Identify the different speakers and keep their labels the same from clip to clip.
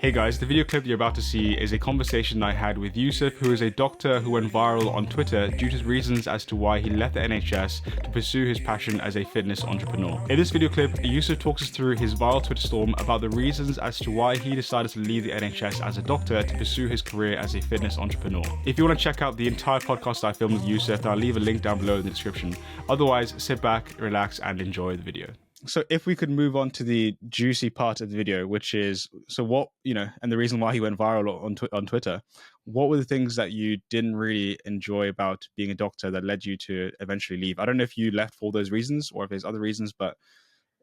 Speaker 1: Hey guys, the video clip you're about to see is a conversation I had with Yusuf, who is a doctor who went viral on Twitter due to reasons as to why he left the NHS to pursue his passion as a fitness entrepreneur. In this video clip, Yusuf talks us through his viral Twitter storm about the reasons as to why he decided to leave the NHS as a doctor to pursue his career as a fitness entrepreneur. If you want to check out the entire podcast I filmed with Yusuf, then I'll leave a link down below in the description. Otherwise, sit back, relax, and enjoy the video. So if we could move on to the juicy part of the video, which is, so what, and the reason why he went viral on Twitter, what were the things that you didn't really enjoy about being a doctor that led you to eventually leave? I don't know if you left for all those reasons or if there's other reasons, but,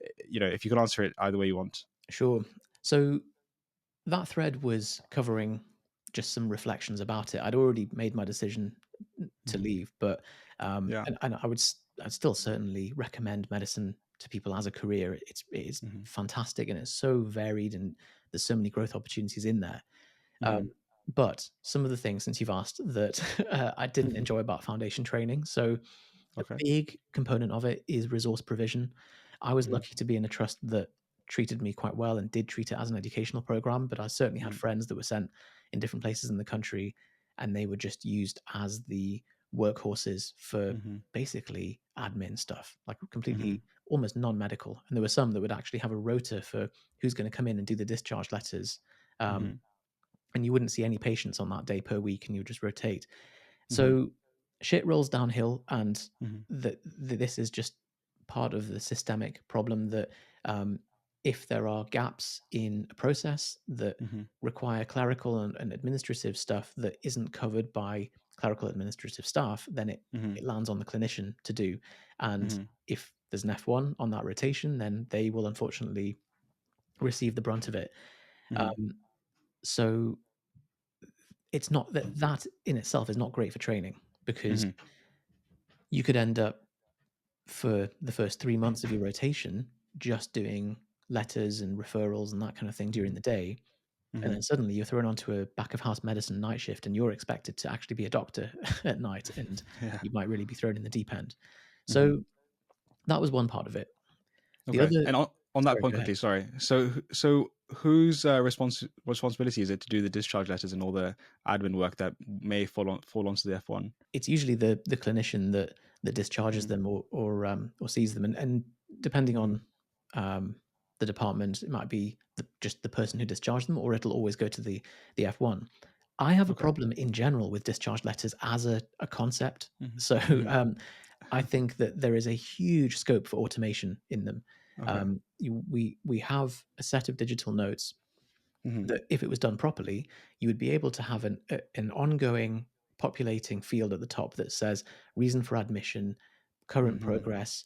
Speaker 1: if you could answer it either way you want.
Speaker 2: Sure. So that thread was covering just some reflections about it. I'd already made my decision to leave, but
Speaker 1: Yeah.
Speaker 2: and I'd still certainly recommend medicine to people as a career. It's
Speaker 1: Mm-hmm.
Speaker 2: fantastic and it's so varied and there's so many growth opportunities in there.
Speaker 1: Mm-hmm.
Speaker 2: But some of the things, since you've asked, that I didn't enjoy about foundation training. So a
Speaker 1: Okay.
Speaker 2: big component of it is resource provision. I was
Speaker 1: Mm-hmm.
Speaker 2: lucky to be in a trust that treated me quite well and did treat it as an educational program, but I certainly had friends that were sent in different places in the country and they were just used as the workhorses for
Speaker 1: Mm-hmm.
Speaker 2: basically admin stuff, like
Speaker 1: Mm-hmm.
Speaker 2: completely almost non-medical. And there were some that would actually have a rota for who's going to come in and do the discharge letters.
Speaker 1: Mm-hmm.
Speaker 2: Um, and you wouldn't see any patients on that day per week and you would just rotate.
Speaker 1: Mm-hmm.
Speaker 2: So shit rolls downhill, and
Speaker 1: Mm-hmm.
Speaker 2: this is just part of the systemic problem that if there are gaps in a process that
Speaker 1: Mm-hmm.
Speaker 2: require clerical and administrative stuff that isn't covered by clerical administrative staff, then
Speaker 1: Mm-hmm.
Speaker 2: it lands on the clinician to do. And
Speaker 1: Mm-hmm.
Speaker 2: if there's an F1 on that rotation, then they will unfortunately receive the brunt of it.
Speaker 1: Mm-hmm.
Speaker 2: Um, so it's not that in itself is not great for training because
Speaker 1: Mm-hmm.
Speaker 2: you could end up for the first 3 months of your rotation just doing letters and referrals and that kind of thing during the day, and
Speaker 1: Mm-hmm.
Speaker 2: then suddenly you're thrown onto a back of house medicine night shift and you're expected to actually be a doctor at night, and
Speaker 1: Yeah.
Speaker 2: you might really be thrown in the deep end.
Speaker 1: Mm-hmm.
Speaker 2: So that was one part of it. The
Speaker 1: Okay.
Speaker 2: other
Speaker 1: And on that
Speaker 2: Sorry,
Speaker 1: point
Speaker 2: go ahead.
Speaker 1: quickly, sorry. So whose responsibility is it to do the discharge letters and all the admin work that may fall onto the F1?
Speaker 2: It's usually the clinician that discharges
Speaker 1: Mm-hmm.
Speaker 2: them or sees them, and depending
Speaker 1: Mm-hmm.
Speaker 2: on the department, it might be just the person who discharged them, or it'll always go to the F1. I have a
Speaker 1: Okay.
Speaker 2: problem in general with discharge letters as a concept.
Speaker 1: Mm-hmm.
Speaker 2: So
Speaker 1: Mm-hmm.
Speaker 2: I think that there is a huge scope for automation in them.
Speaker 1: Okay.
Speaker 2: We have a set of digital notes
Speaker 1: Mm-hmm.
Speaker 2: that if it was done properly, you would be able to have an ongoing populating field at the top that says reason for admission, current
Speaker 1: Mm-hmm.
Speaker 2: progress,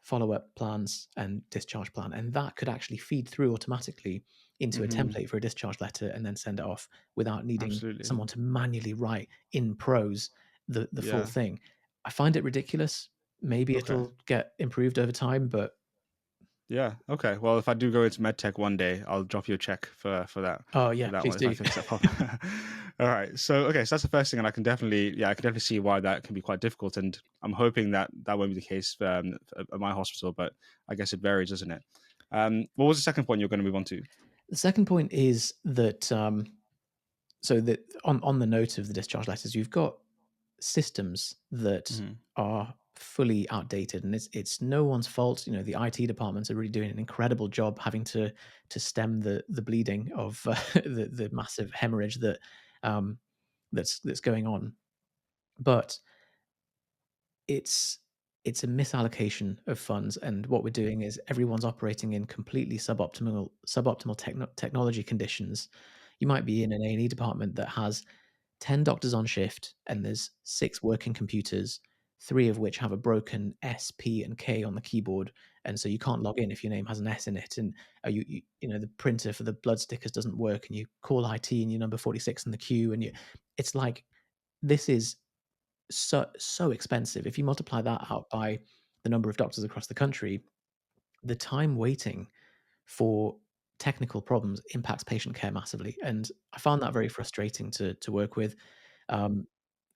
Speaker 2: follow-up plans, and discharge plan. And that could actually feed through automatically into a
Speaker 1: Mm-hmm.
Speaker 2: template for a discharge letter and then send it off without needing
Speaker 1: Absolutely.
Speaker 2: someone to manually write in prose the full
Speaker 1: Yeah.
Speaker 2: thing. I find it ridiculous. Maybe
Speaker 1: Okay.
Speaker 2: it'll get improved over time, but
Speaker 1: Yeah. Okay. Well, if I do go into medtech one day, I'll drop you a check for that
Speaker 2: oh
Speaker 1: for
Speaker 2: yeah,
Speaker 1: that
Speaker 2: please
Speaker 1: one if I
Speaker 2: do.
Speaker 1: fix that problem. All right. So so that's the first thing, and I can definitely see why that can be quite difficult, and I'm hoping that that won't be the case at my hospital, but I guess it varies, doesn't it? What was the second point you're going to move on to?
Speaker 2: The second point is that so that on the note of the discharge letters, you've got systems that
Speaker 1: Mm-hmm.
Speaker 2: are fully outdated, and it's no one's fault. You know, the IT departments are really doing an incredible job having to stem the bleeding of the massive hemorrhage that um, that's going on. But it's it's a misallocation of funds, and what we're doing is everyone's operating in completely suboptimal technology conditions. You might be in an A&E department that has 10 doctors on shift and there's 6 working computers, 3 of which have a broken S, P, and K on the keyboard, and so you can't log in if your name has an S in it, and the printer for the blood stickers doesn't work, and you call IT and you're number 46 in the queue, and it's like this is so expensive. If you multiply that out by the number of doctors across the country, the time waiting for technical problems impacts patient care massively, and I found that very frustrating to work with. Um,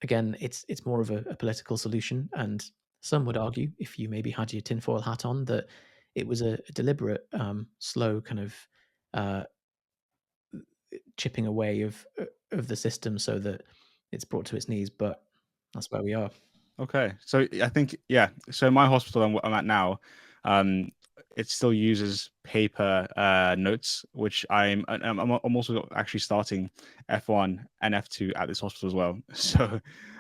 Speaker 2: Again, it's more of a political solution, and some would argue, if you maybe had your tinfoil hat on, that it was a deliberate, slow kind of uh, chipping away of the system so that it's brought to its knees. But that's where we are.
Speaker 1: Okay. So I think, yeah. So my hospital I'm at now, um, it still uses paper notes, which I'm also actually starting F1 and F2 at this hospital as well. So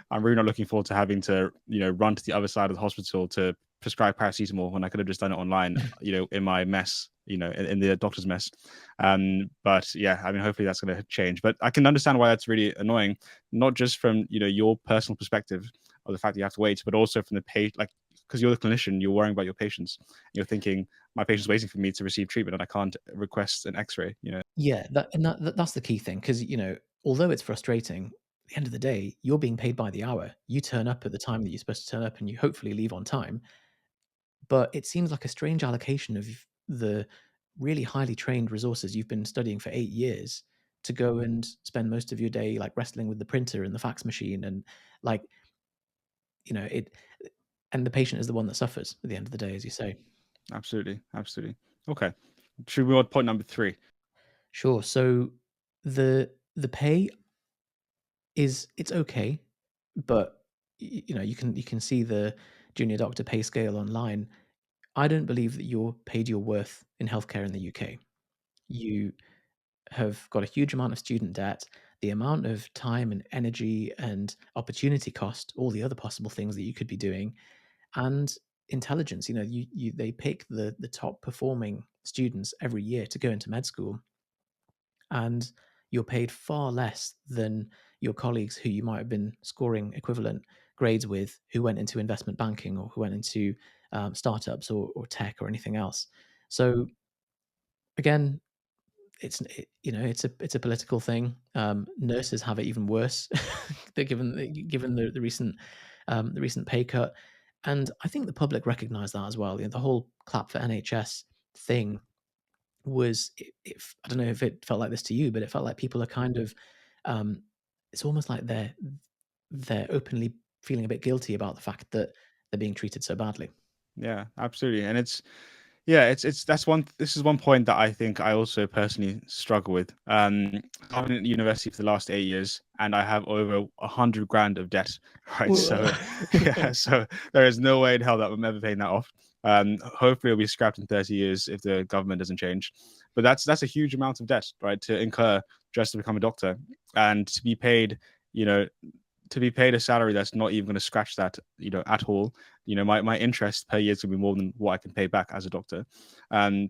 Speaker 1: I'm really not looking forward to having to, run to the other side of the hospital to prescribe paracetamol when I could have just done it online, in my mess, in the doctor's mess. But yeah, I mean, hopefully that's going to change. But I can understand why that's really annoying, not just from, your personal perspective of the fact that you have to wait, but also from the patient, like, because you're the clinician, you're worrying about your patients. You're thinking, my patient's waiting for me to receive treatment, and I can't request an X-ray.
Speaker 2: Yeah, that's the key thing because although it's frustrating, at the end of the day, you're being paid by the hour. You turn up at the time that you're supposed to turn up, and you hopefully leave on time. But it seems like a strange allocation of the really highly trained resources you've been studying for 8 years to go and spend most of your day like wrestling with the printer and the fax machine and like it. And the patient is the one that suffers at the end of the day, as you say.
Speaker 1: Absolutely, absolutely. Okay, should we move on to point number three?
Speaker 2: Sure. So the pay it's okay, but you can see the junior doctor pay scale online. I don't believe that you're paid your worth in healthcare in the UK. You have got a huge amount of student debt, the amount of time and energy and opportunity cost, all the other possible things that you could be doing, and intelligence. They pick the top performing students every year to go into med school, and you're paid far less than your colleagues who you might have been scoring equivalent grades with, who went into investment banking or who went into startups or tech or anything else. So again, it's a political thing. Nurses have it even worse. They're given the recent pay cut, and I think the public recognise that as well. The whole clap for NHS thing was I don't know if it felt like this to you, but it felt like people are kind of um, it's almost like they're openly feeling a bit guilty about the fact that they're being treated so badly.
Speaker 1: Yeah, absolutely. And it's that's one this is one point that I think I also personally struggle with. I've been at university for the last 8 years, and I have over 100 grand of debt, right? So yeah, so there is no way in hell that I'm ever paying that off. Hopefully it'll be scrapped in 30 years if the government doesn't change. But that's a huge amount of debt, right? To incur just to become a doctor, and you know, to be paid a salary that's not even going to scratch that, at all. My interest per year is going to be more than what I can pay back as a doctor.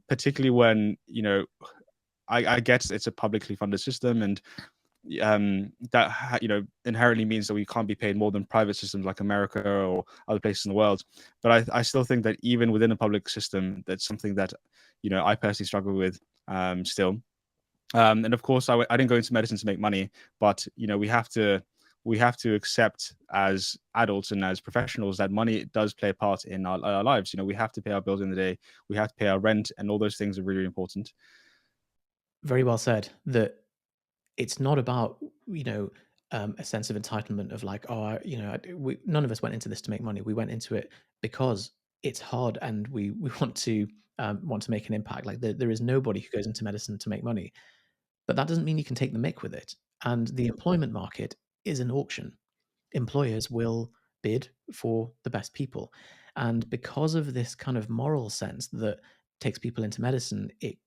Speaker 1: Particularly when, I get it's a publicly funded system, and that inherently means that we can't be paid more than private systems like America or other places in the world. But I still think that even within a public system, that's something that I personally struggle with, still. And of course, I didn't go into medicine to make money, but we have to accept as adults and as professionals that money does play a part in our lives. We have to pay our bills in the day, we have to pay our rent, and all those things are really important.
Speaker 2: Very well said. That it's not about a sense of entitlement of like, oh, none of us went into this to make money. We went into it because it's hard and we want to make an impact. Like there is nobody who goes into medicine to make money, but that doesn't mean you can take the mick with it. And the employment market is an auction. Employers will bid for the best people, and because of this kind of moral sense that takes people into medicine, it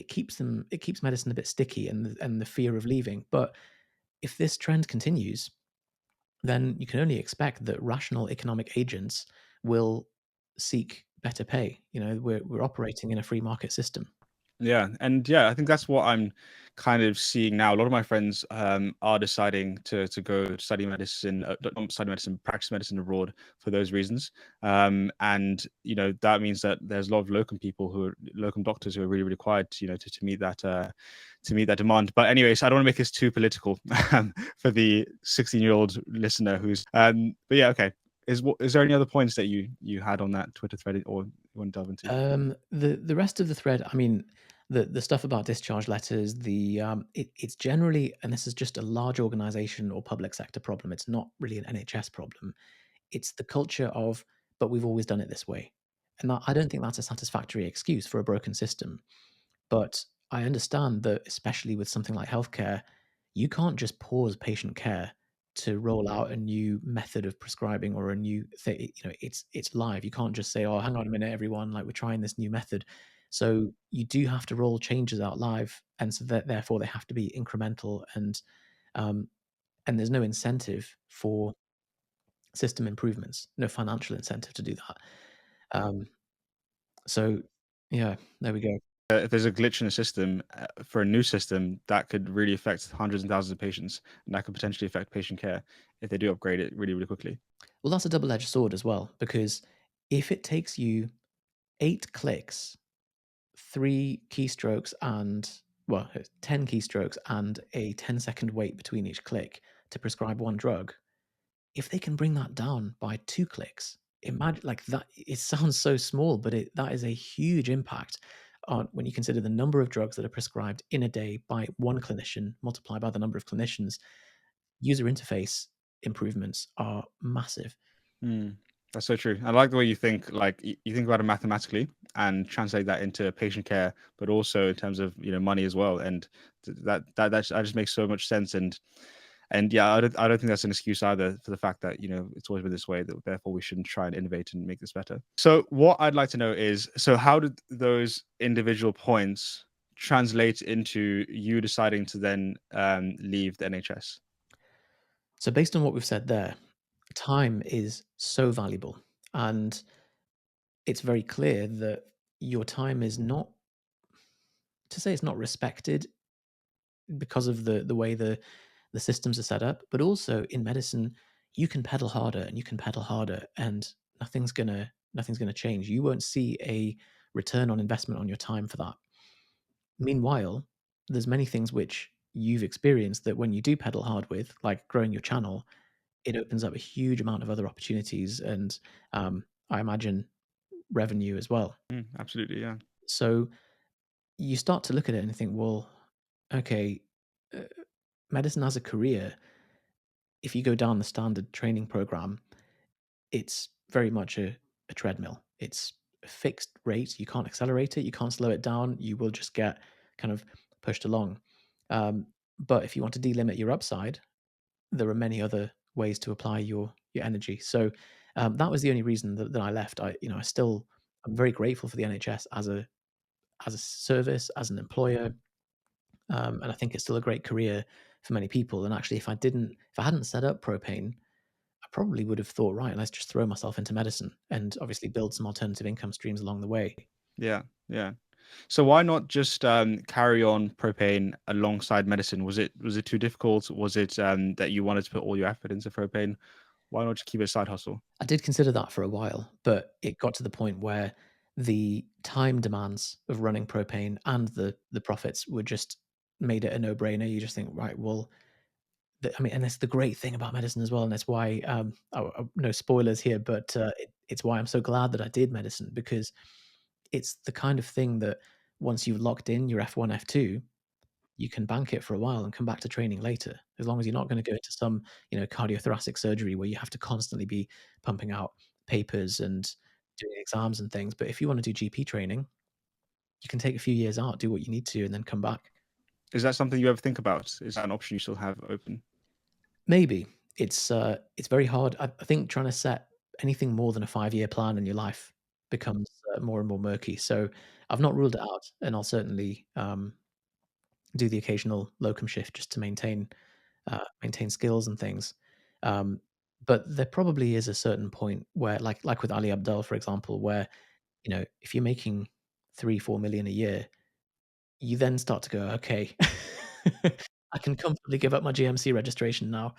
Speaker 2: keeps medicine a bit sticky and the fear of leaving. But if this trend continues, then you can only expect that rational economic agents will seek better pay. We're operating in a free market system.
Speaker 1: Yeah, and yeah, I think that's what I'm kind of seeing now. A lot of my friends are deciding to go study medicine, not study medicine, practice medicine abroad for those reasons. And that means that there's a lot of locum doctors who are really required, to meet that demand. But anyways, I don't want to make this too political for the 16-year-old listener who's. But yeah, okay. Is there any other points that you had on that Twitter thread or you want to delve into?
Speaker 2: The rest of the thread, I mean, the stuff about discharge letters, it's generally, and this is just a large organization or public sector problem. It's not really an NHS problem. It's the culture of, but we've always done it this way, and I don't think that's a satisfactory excuse for a broken system. But I understand that, especially with something like healthcare, you can't just pause patient care to roll out a new method of prescribing or a new thing. It's live. You can't just say, "Oh, hang on a minute, everyone, like we're trying this new method." So you do have to roll changes out live, and so that therefore they have to be incremental, um, and there's no incentive for system improvements, no financial incentive to do that. Um, so yeah, there we go.
Speaker 1: If there's a glitch in the system for a new system, that could really affect hundreds and thousands of patients, and that could potentially affect patient care if they do upgrade it really, really quickly.
Speaker 2: Well, that's a double-edged sword as well, because if it takes you 8 clicks, 3 keystrokes and well, 10 keystrokes and a 10-second wait between each click to prescribe one drug, if they can bring that down by 2 clicks, imagine like that. It sounds so small, but that is a huge impact on when you consider the number of drugs that are prescribed in a day by one clinician multiplied by the number of clinicians. User interface improvements are massive.
Speaker 1: Mm, that's so true. I like the way you think. Like you think about it mathematically and translate that into patient care, but also in terms of money as well. And that just makes so much sense. And yeah, I don't think that's an excuse either for the fact that it's always been this way. That therefore we shouldn't try and innovate and make this better. So what I'd like to know is, so how did those individual points translate into you deciding to then leave the NHS?
Speaker 2: So based on what we've said there, time is so valuable, and it's very clear that your time is not, to say it's not respected because of the way the systems are set up, but also in medicine, you can pedal harder and you can pedal harder, and nothing's gonna change. You won't see a return on investment on your time for that. Meanwhile, there's many things which you've experienced that when you do pedal hard with, like growing your channel, it opens up a huge amount of other opportunities and, I imagine, revenue as well.
Speaker 1: Absolutely, yeah.
Speaker 2: So you start to look at it and think, well, okay, uh, medicine as a career, if you go down the standard training program, it's very much a treadmill. It's a fixed rate. You can't accelerate it. You can't slow it down. You will just get kind of pushed along. Um, but if you want to delimit your upside, there are many other ways to apply your energy. So that was the only reason that I left. I'm very grateful for the NHS as a service, as an employer, and I think it's still a great career for many people. And actually, if I hadn't set up propane, I probably would have thought, right, let's just throw myself into medicine and obviously build some alternative income streams along the way.
Speaker 1: Yeah, yeah. So why not just carry on propane alongside medicine? Was it too difficult? Was it that you wanted to put all your effort into propane? Why not just keep it a side hustle?
Speaker 2: I did consider that for a while, but it got to the point where the time demands of running propane and the profits were just made it a no brainer. You just think, right, well, I mean, and that's the great thing about medicine as well, and that's why no spoilers here, but it's why I'm so glad that I did medicine, because it's the kind of thing that once you've locked in your F1, F2, you can bank it for a while and come back to training later, as long as you're not going to go into some cardiothoracic surgery where you have to constantly be pumping out papers and doing exams and things. But if you want to do GP training, you can take a few years out, do what you need to, and then come back.
Speaker 1: Is that something you ever think about? Is that an option you still have open?
Speaker 2: Maybe it's very hard. I think trying to set anything more than a 5-year plan in your life becomes more and more murky. So I've not ruled it out, and I'll certainly do the occasional locum shift just to maintain skills and things. Um, but there probably is a certain point where, like with Ali Abdel, for example, where if you're making 3-4 million a year, you then start to go, okay, I can comfortably give up my GMC registration now.